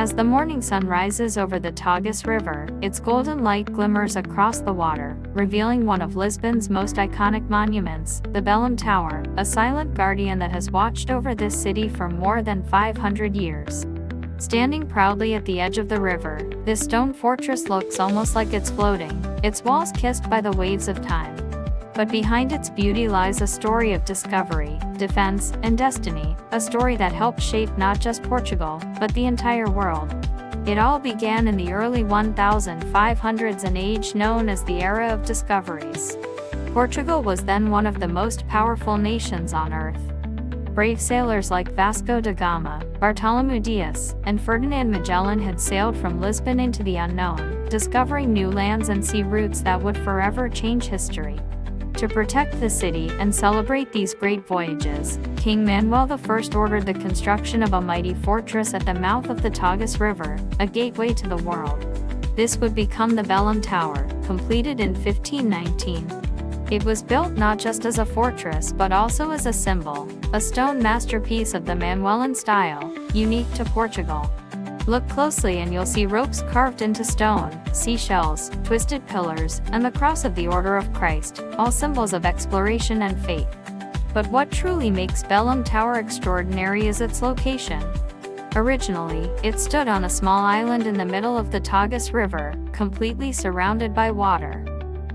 As the morning sun rises over the Tagus River, its golden light glimmers across the water, revealing one of Lisbon's most iconic monuments, the Belém Tower, a silent guardian that has watched over this city for more than 500 years. Standing proudly at the edge of the river, this stone fortress looks almost like it's floating, its walls kissed by the waves of time. But behind its beauty lies a story of discovery, defense, and destiny, a story that helped shape not just Portugal, but the entire world. It all began in the early 1500s, an age known as the Era of Discoveries. Portugal was then one of the most powerful nations on Earth. Brave sailors like Vasco da Gama, Bartolomeu Dias, and Ferdinand Magellan had sailed from Lisbon into the unknown, discovering new lands and sea routes that would forever change history. To protect the city and celebrate these great voyages, King Manuel I ordered the construction of a mighty fortress at the mouth of the Tagus River, a gateway to the world. This would become the Belém Tower, completed in 1519. It was built not just as a fortress but also as a symbol, a stone masterpiece of the Manuelan style, unique to Portugal. Look closely and you'll see ropes carved into stone, seashells, twisted pillars, and the cross of the Order of Christ, all symbols of exploration and faith. But what truly makes Belém Tower extraordinary is its location. Originally, it stood on a small island in the middle of the Tagus River, completely surrounded by water.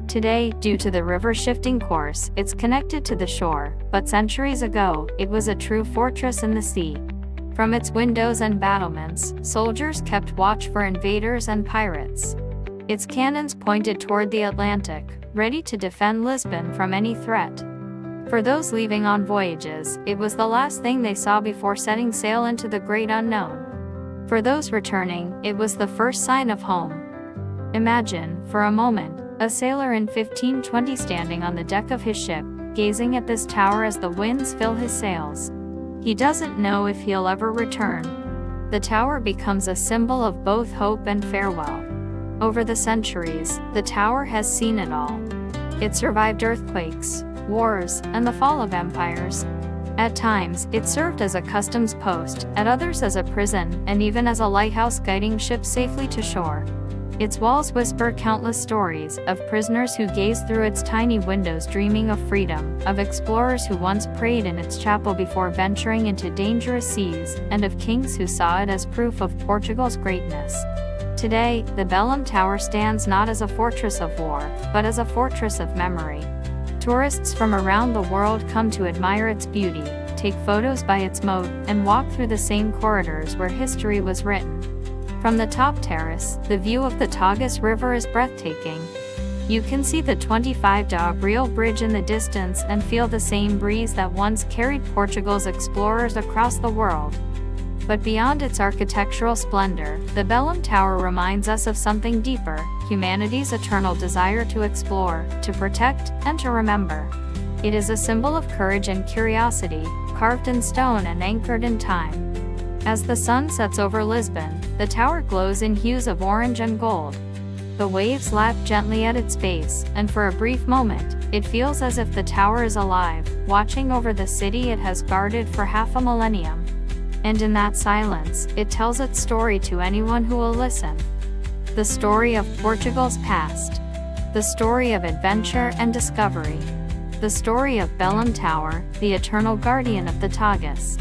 Today, due to the river's shifting course, it's connected to the shore, but centuries ago, it was a true fortress in the sea. From its windows and battlements, soldiers kept watch for invaders and pirates. Its cannons pointed toward the Atlantic, ready to defend Lisbon from any threat. For those leaving on voyages, it was the last thing they saw before setting sail into the great unknown. For those returning, it was the first sign of home. Imagine, for a moment, a sailor in 1520 standing on the deck of his ship, gazing at this tower as the winds fill his sails. He doesn't know if he'll ever return. The tower becomes a symbol of both hope and farewell. Over the centuries, the tower has seen it all. It survived earthquakes, wars, and the fall of empires. At times, it served as a customs post, at others as a prison, and even as a lighthouse guiding ships safely to shore. Its walls whisper countless stories, of prisoners who gaze through its tiny windows dreaming of freedom, of explorers who once prayed in its chapel before venturing into dangerous seas, and of kings who saw it as proof of Portugal's greatness. Today, the Belém Tower stands not as a fortress of war, but as a fortress of memory. Tourists from around the world come to admire its beauty, take photos by its moat, and walk through the same corridors where history was written. From the top terrace, the view of the Tagus River is breathtaking. You can see the 25 de Abril bridge in the distance and feel the same breeze that once carried Portugal's explorers across the world. But beyond its architectural splendor, the Belém Tower reminds us of something deeper, humanity's eternal desire to explore, to protect, and to remember. It is a symbol of courage and curiosity, carved in stone and anchored in time. As the sun sets over Lisbon, the tower glows in hues of orange and gold. The waves lap gently at its base, and for a brief moment, it feels as if the tower is alive, watching over the city it has guarded for half a millennium. And in that silence, it tells its story to anyone who will listen. The story of Portugal's past. The story of adventure and discovery. The story of Belém Tower, the eternal guardian of the Tagus.